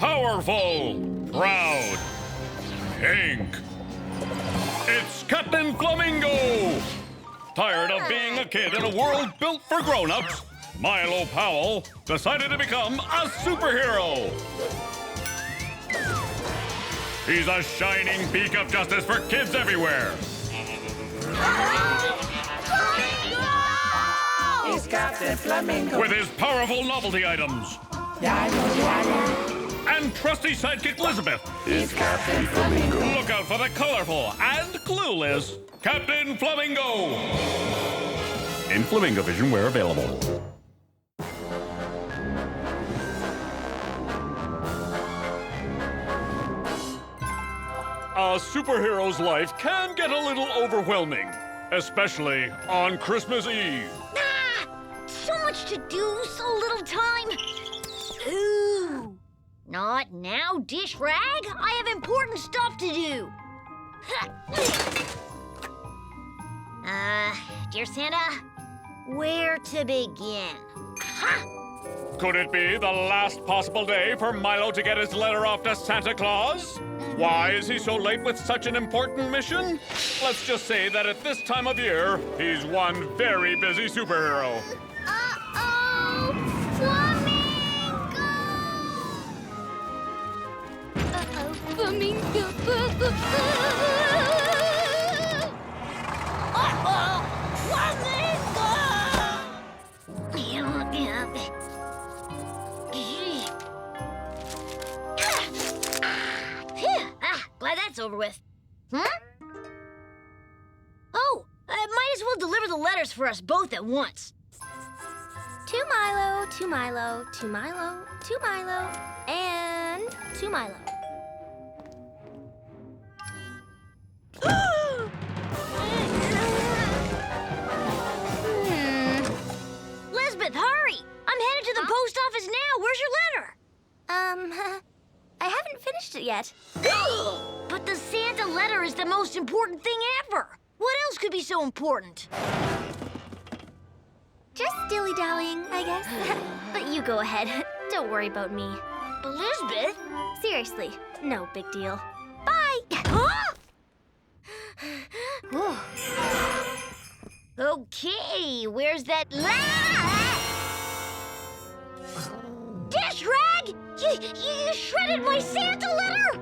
powerful, proud, pink. It's Captain Flamingo! Tired of being a kid in a world built for grown-ups, Milo Powell decided to become a superhero. He's a shining beacon of justice for kids everywhere. He's Captain Flamingo. With his powerful novelty items. And trusty sidekick Elizabeth. He's Captain Flamingo. Look out for the colorful and clueless Captain Flamingo. In Flamingo Vision where available. A superhero's life can get a little overwhelming, especially on Christmas Eve. So much to do, so little time. Ooh. Not now, dish rag. I have important stuff to do. Dear Santa, where to begin? Could it be the last possible day for Milo to get his letter off to Santa Claus? Why is he so late with such an important mission? Let's just say that at this time of year, he's one very busy superhero. Uh-oh! Flamingo! Uh-oh, Flamingo! Uh-oh! Glad that's over with. Oh, might as well deliver the letters for us both at once. To Milo, to Milo, to Milo, to Milo, and to Milo. Lisbeth, hurry! I'm headed to the post office now. Where's your letter? I haven't finished it yet. But the Santa letter is the most important thing ever. What else could be so important? Just dilly-dallying, I guess. But you go ahead. Don't worry about me. Elizabeth? Seriously, no big deal. Bye! Huh? Okay, where's that Dish rag! You shredded my Santa letter!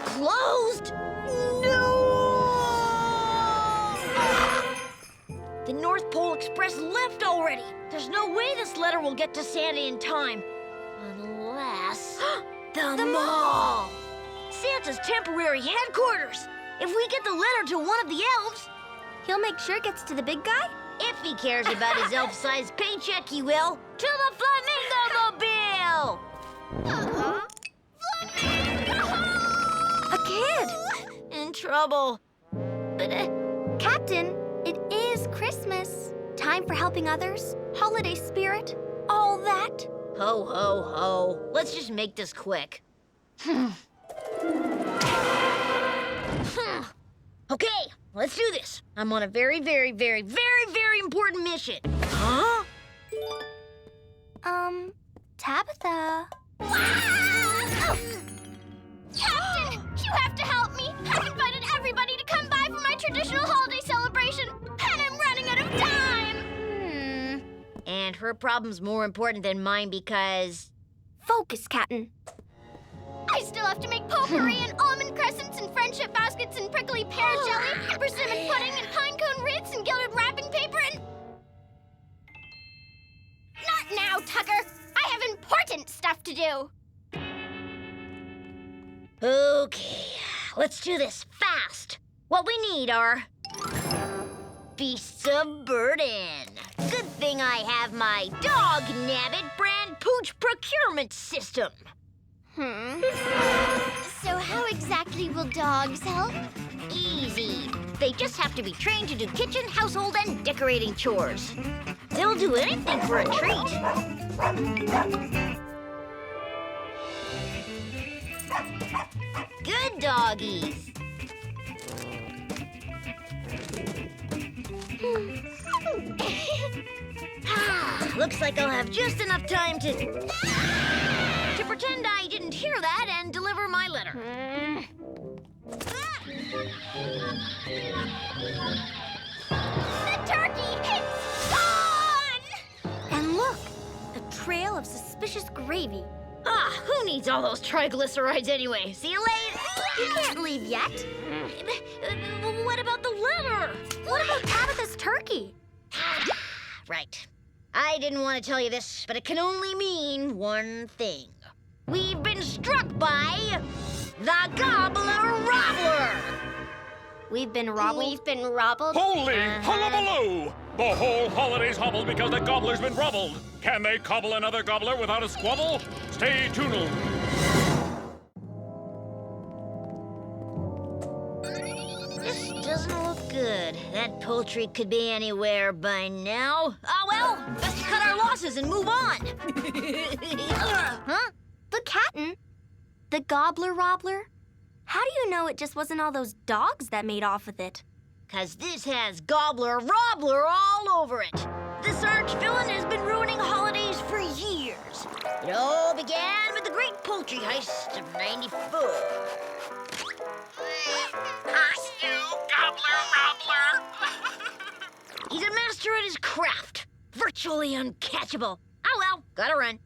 Closed? No! The North Pole Express left already. There's no way this letter will get to Santa in time. Unless... the mall! Santa's temporary headquarters. If we get the letter to one of the elves... He'll make sure it gets to the big guy? If he cares about his elf-sized paycheck, he will. To the Flamingo-mobile! Flamingo! A kid! In trouble. But, Captain, it is Christmas. Time for helping others, holiday spirit, all that. Ho, ho, ho. Let's just make this quick. Okay, let's do this. I'm on a very, very, very, very, very important mission. Huh? Tabitha. Captain, you have to help me. I've invited everybody to come by for my traditional holiday celebration, and I'm running out of time. And her problem's more important than mine because... Focus, Captain. I still have to make potpourri and almond crescents and friendship baskets and prickly pear jelly and persimmon pudding and pinecone wreaths and gilded wrapping paper and... Not now, Tucker. I have important stuff to do. Okay, let's do this fast. What we need are... beasts of burden. Good thing I have my Dog Nabbit brand pooch procurement system. So how exactly will dogs help? Easy. They just have to be trained to do kitchen, household, and decorating chores. They'll do anything for a treat. Good doggies. Looks like I'll have just enough time to pretend I didn't hear that and deliver my letter. The turkey! It's gone! And look, a trail of suspicious gravy. Who needs all those triglycerides anyway? See you later. You can't leave yet. What about the letter? What about Tabitha's turkey? Right. I didn't want to tell you this, but it can only mean one thing. We've been struck by the Gobbler Robbler. We've been robbled. We've been robbled. Holy hullabaloo! The whole holiday's hobbled because the gobbler's been rubbled. Can they cobble another gobbler without a squabble? Stay tuned. This doesn't look good. That poultry could be anywhere by now. Oh, well, best cut our losses and move on. Huh? The Captain? The Gobbler Robbler? How do you know it just wasn't all those dogs that made off with it? 'Cause this has Gobbler Robbler all over it. This arch-villain has been ruining holidays for years. It all began with the great poultry heist of '94. Curse you, Gobbler Robbler! He's a master at his craft. Virtually uncatchable. Oh well, gotta run.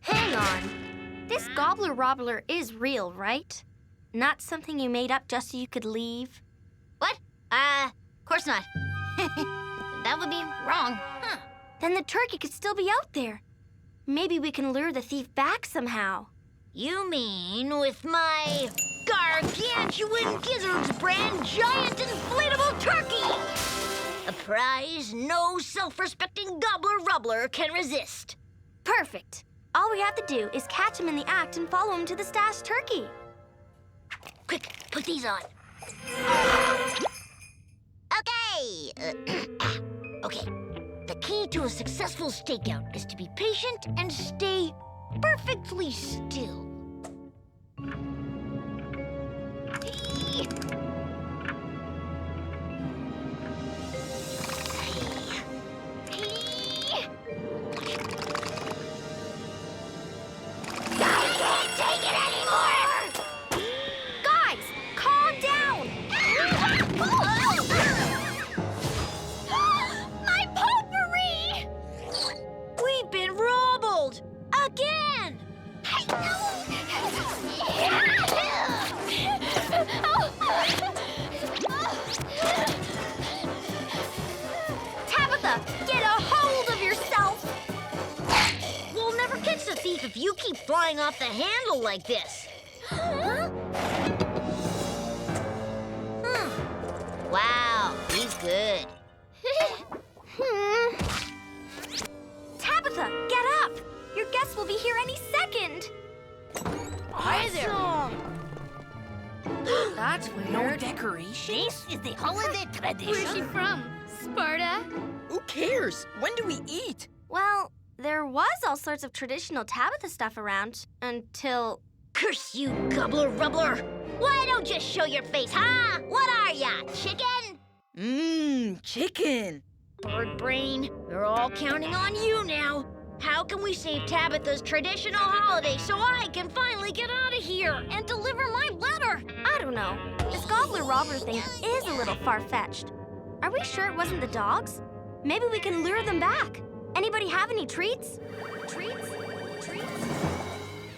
Hang on. This Gobbler Robbler is real, right? Not something you made up just so you could leave? What? Of course not. That would be wrong. Huh. Then the turkey could still be out there. Maybe we can lure the thief back somehow. You mean with my gargantuan Gizzards brand giant inflatable turkey? A prize no self-respecting Gobbler Robbler can resist. Perfect. All we have to do is catch him in the act and follow him to the stashed turkey. Quick, put these on. Okay. Okay. The key to a successful stakeout is to be patient and stay perfectly still. Guys, calm down! My potpourri! We've been robbed! Again! Tabitha, get a hold of yourself! We'll never catch the thief if you keep flying off the handle like this. Huh? Wow, he's good. Tabitha, get up! Your guests will be here any second. Hi there. That's weird. No decoration? This is the holiday tradition. Where's she from? Sparta? Who cares? When do we eat? Well, there was all sorts of traditional Tabitha stuff around until... Curse you, Gobbler Robbler! Why don't you show your face, huh? What are ya, chicken? Chicken. Bird brain, they're all counting on you now. How can we save Tabitha's traditional holiday so I can finally get out of here and deliver my letter? I don't know. This Gobbler Robbler thing is a little far-fetched. Are we sure it wasn't the dogs? Maybe we can lure them back. Anybody have any treats? Treats?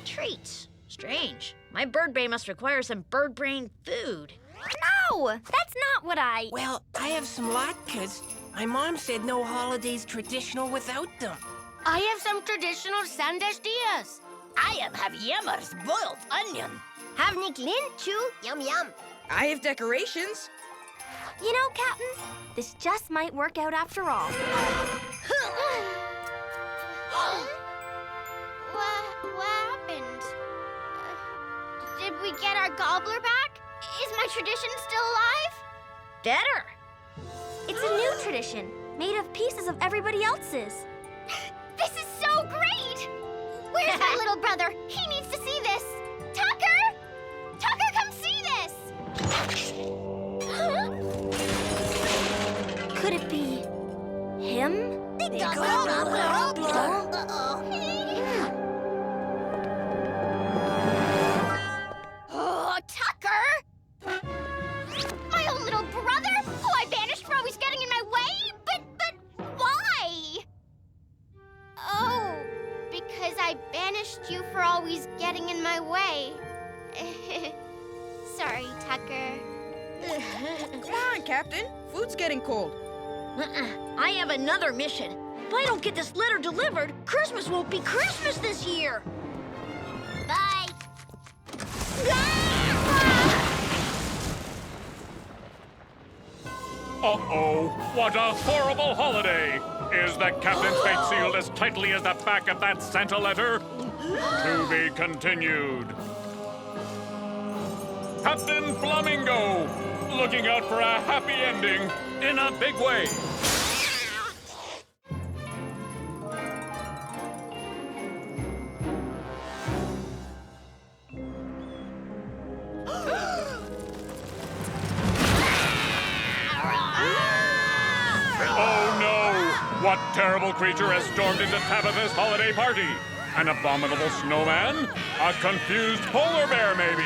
Treats? Strange. My bird brain must require some bird brain food. No! That's not what I... Well, I have some latkes. My mom said no holidays traditional without them. I have some traditional sandestillas. I am Javier's boiled onion. Have Niklin too? Yum yum. I have decorations. You know, Captain, this just might work out after all. What happened? Did we get our gobbler back? Is my tradition still alive? Better. It's a new tradition, made of pieces of everybody else's. This is so great! Where's my little brother? He needs to see this. Tucker! Tucker, come see this! Tucker! My own little brother, who I banished for always getting in my way? But why? Oh, because I banished you for always getting in my way. Sorry, Tucker. Come on, Captain. Food's getting cold. I have another mission. If I don't get this letter delivered, Christmas won't be Christmas this year. Bye. Uh-oh, what a horrible holiday! Is the captain's fate sealed as tightly as the back of that Santa letter? To be continued. Captain Flamingo, looking out for a happy ending in a big way. Oh no! What terrible creature has stormed into Tabitha's holiday party? An abominable snowman? A confused polar bear, maybe?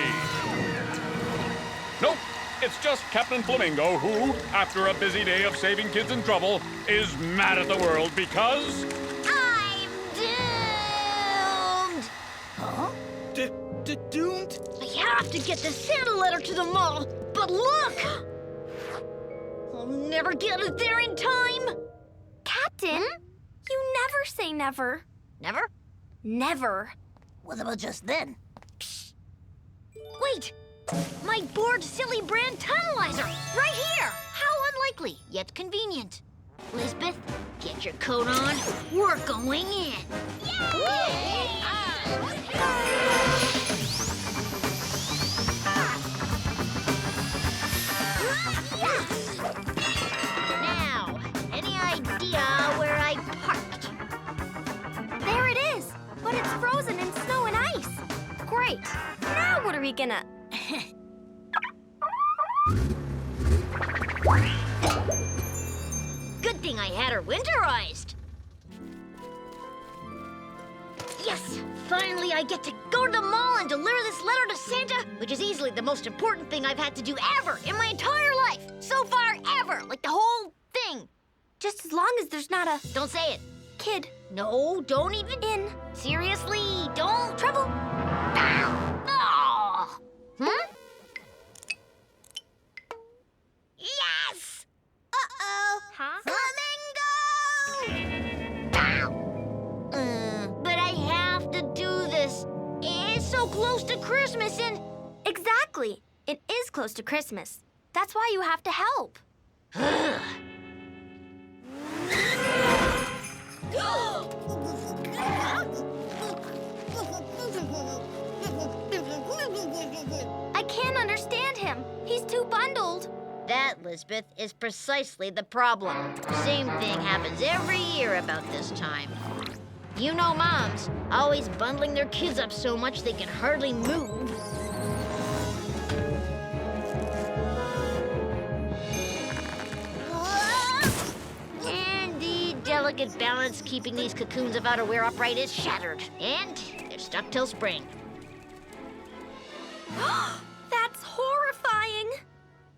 Nope, it's just Captain Flamingo who, after a busy day of saving kids in trouble, is mad at the world because... I'm doomed! Huh? Doomed? I have to get the Santa letter to the mall, but look! I'll never get it there in time! Captain, you never say never. Never? Never. What about just then? Psst. Wait! My bored, silly brand tunnelizer! Right here! How unlikely, yet convenient. Lisbeth, get your coat on. We're going in. Now, any idea where I parked? There it is. But it's frozen in snow and ice. Great. Now what are we gonna... Good thing I had her winterized. Yes! Finally, I get to go to the mall and deliver this letter to Santa, which is easily the most important thing I've had to do ever in my entire life. So far, ever. Like the whole thing. Just as long as there's not a Don't say it. kid No, don't even. in. Seriously, don't. Trouble. Oh. Hmm? Yes! Uh-oh. Huh? But I have to do this. It's so close to Christmas and... Exactly. It is close to Christmas. That's why you have to help. I can't understand him. He's too bundled. That, Lisbeth, is precisely the problem. Same thing happens every year about this time. You know moms, always bundling their kids up so much they can hardly move. And the delicate balance keeping these cocoons of outerwear upright is shattered. And they're stuck till spring. That's horrifying.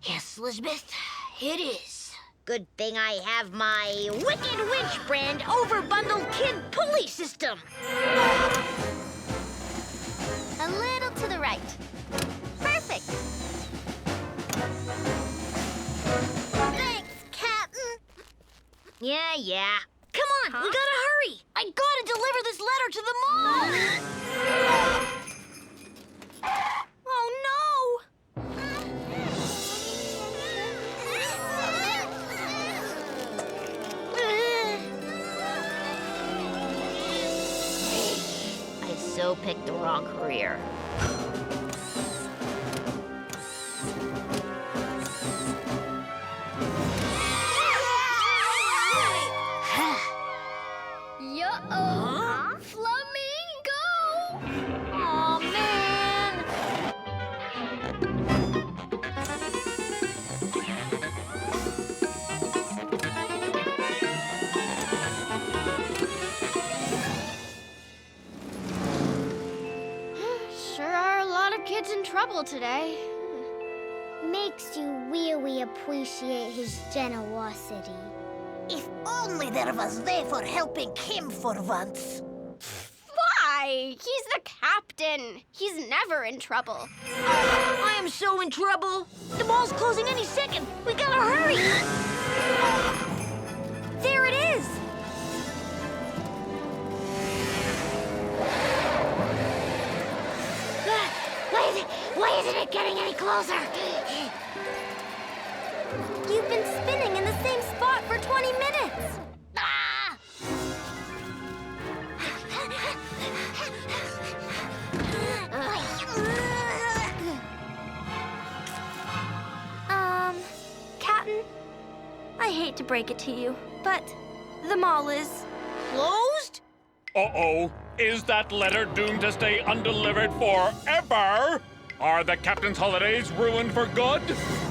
Yes, Lisbeth, it is. Good thing I have my Wicked Winch brand overbundled kid pulley system. A little to the right. Perfect. Thanks, Captain. Yeah. Come on, we gotta hurry. I gotta deliver this letter to the mall. Oh, no. I so picked the wrong career. Yo-oh. Flamingo! Aw, man. Sure are a lot of kids in trouble trouble today. Makes you really appreciate his generosity. If only there was way for helping him for once. Why? He's the captain. He's never in trouble. I am so in trouble. The mall's closing any second. We gotta hurry. There it is! Why isn't it getting any closer? You've been spinning in the same spot for 20 minutes. Ah! Captain, I hate to break it to you, but the mall is... Closed? Uh-oh. Is that letter doomed to stay undelivered forever? Are the captain's holidays ruined for good?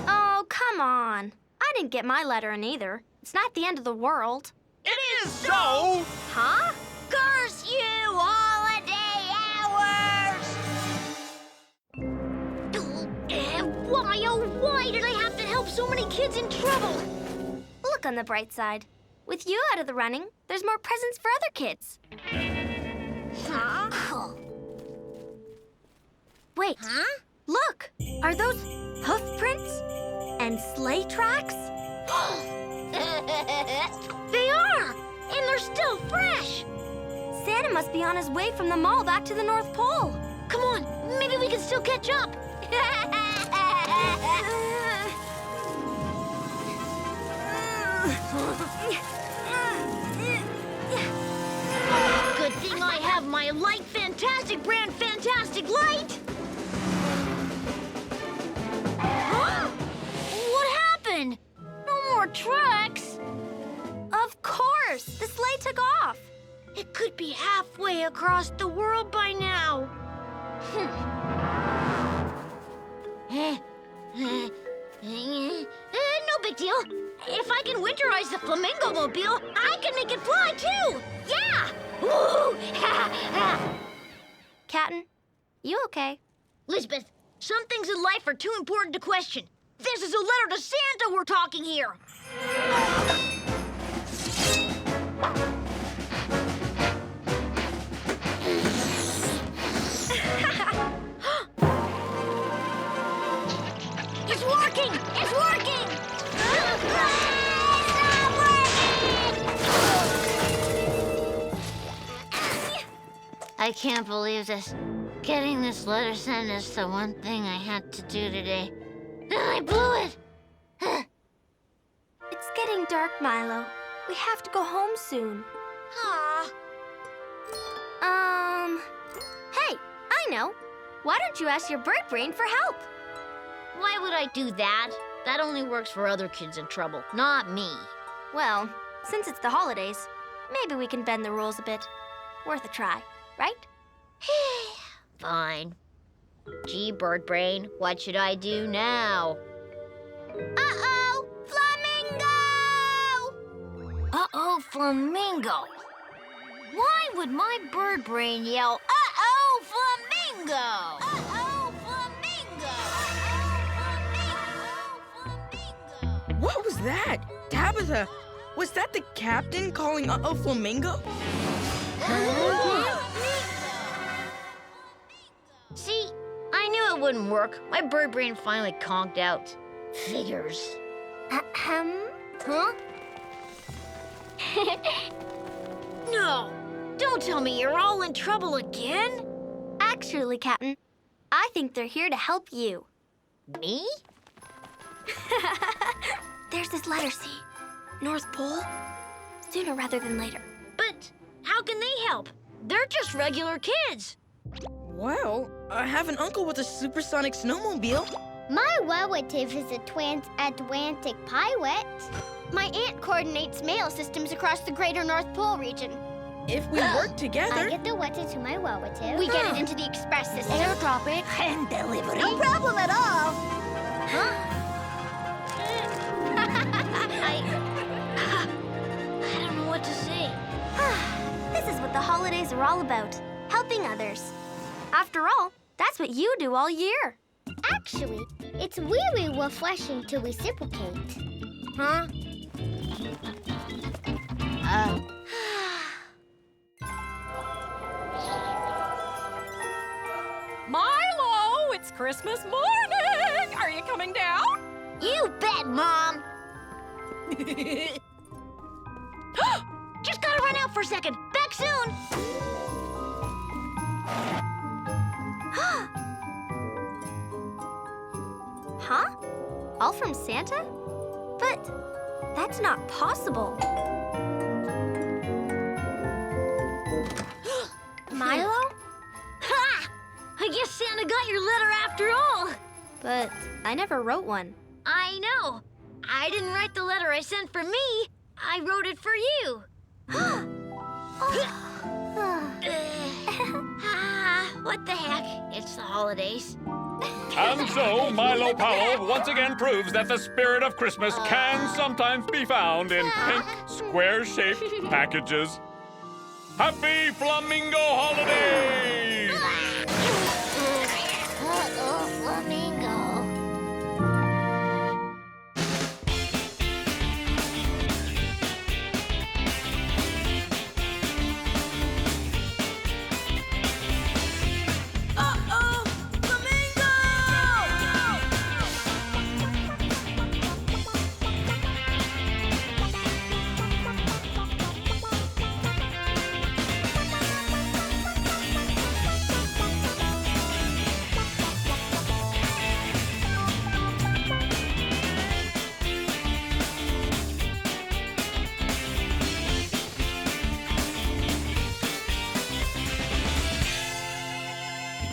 Oh, come on. I didn't get my letter in either. It's not the end of the world. It is so! Huh? Curse you, holiday hours! Why, oh, why did I have to help so many kids in trouble? Look on the bright side. With you out of the running, there's more presents for other kids. Huh? Wait. Huh? Look! Are those hoof prints? And sleigh tracks? They are! And they're still fresh! Santa must be on his way from the mall back to the North Pole. Come on, maybe we can still catch up. Good thing I have my Light Fantastic brand Fantastic Light! Huh? What happened? No more tracks! Of course! The sleigh took off. It could be halfway across the world by now. No big deal. If I can winterize the Flamingo Mobile, I can make it fly too! Yeah! Woo! Captain, you okay? Lisbeth, some things in life are too important to question. This is a letter to Santa we're talking here. It's working! It's working! It's not working! I can't believe this. Getting this letter sent is the one thing I had to do today. And I blew it! It's getting dark, Milo. We have to go home soon. Aw. Hey, I know. Why don't you ask your bird brain for help? Why would I do that? That only works for other kids in trouble, not me. Well, since it's the holidays, maybe we can bend the rules a bit. Worth a try, right? Fine. Gee, bird brain, what should I do now? Uh-oh! Flamingo! Uh-oh, flamingo. Why would my bird brain yell, uh-oh, flamingo? Uh-oh, flamingo! Uh-oh, flamingo! What was that? Tabitha, was that the captain calling uh-oh flamingo? See, I knew it wouldn't work. My bird brain finally conked out. Figures. Huh? No, don't tell me you're all in trouble again. Actually, Captain, I think they're here to help you. Me? There's this letter, see? North Pole? Sooner rather than later. But how can they help? They're just regular kids. Well, I have an uncle with a supersonic snowmobile. My relative is a transatlantic pilot. My aunt coordinates mail systems across the greater North Pole region. If we work I together... get the letter to my relative. We get it into the express system. airdrop it. Hand delivery. No problem at all. I don't know what to say. This is what the holidays are all about, helping others. After all, that's what you do all year. Actually, it's really refreshing to reciprocate. Huh? Milo, it's Christmas morning. Are you coming down? You bet, Mom. Just gotta run out for a second. Back soon. Huh? All from Santa? But that's not possible. Milo? Ha! I guess Santa got your letter after all. But I never wrote one. I know. I didn't write the letter I sent for me. I wrote it for you. What the heck? It's the holidays. And so, Milo Powell once again proves that the spirit of Christmas can sometimes be found in pink, square-shaped packages. Happy Flamingo Holidays! Uh-oh, Flamingo.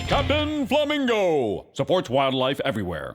Captain Flamingo supports wildlife everywhere.